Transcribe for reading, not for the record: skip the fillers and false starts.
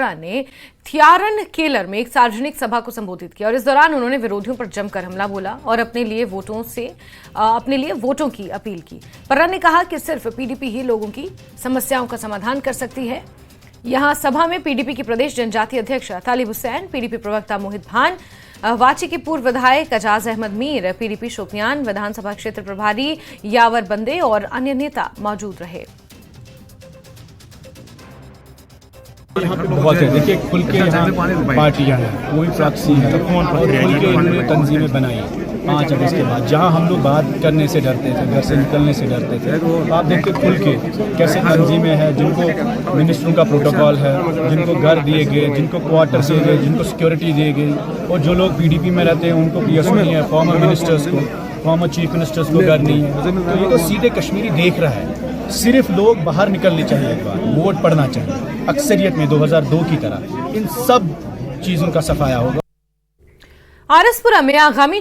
ने थियारन केलर में एक सार्वजनिक सभा को संबोधित किया और इस दौरान उन्होंने विरोधियों पर जमकर हमला बोला और अपने लिए वोटों की अपील की। पर्रा ने कहा कि सिर्फ पीडीपी ही लोगों की समस्याओं का समाधान कर सकती है। यहां सभा में पीडीपी के प्रदेश जनजातीय अध्यक्ष तालिब हुसैन, पीडीपी प्रवक्ता मोहित भान, वाची के पूर्व विधायक अजाज अहमद मीर, पीडीपी शोपियान विधानसभा क्षेत्र प्रभारी यावर बंदे और अन्य नेता मौजूद रहे। यहाँ पे बहुत है, देखिए खुल के यहाँ पार्टियाँ हैं, कोई प्रॉक्सी है और खुल के इन्होंने तंजीमें बनाई 5 अगस्त के बाद। जहाँ हम लोग बात करने से डरते थे, घर से निकलने से डरते थे, तो आप देखिए खुल के कैसे तंजीमें हैं, जिनको मिनिस्टरों का प्रोटोकॉल है, जिनको घर दिए गए, जिनको क्वार्टर दिए गए, जिनको सिक्योरिटी दी गई, और जो लोग पीडीपी में रहते हैं उनको पीएसओ नहीं है, फॉर्मर मिनिस्टर्स को, फॉर्मर चीफ मिनिस्टर्स को घर नहीं है। तो ये तो सीधे कश्मीरी देख रहा है। सिर्फ लोग बाहर निकलने चाहिए, एक बार वोट पड़ना चाहिए, अक्सरियत में 2002 की तरह इन सब चीज़ों का सफाया होगा। आरएसपुरा में आगामी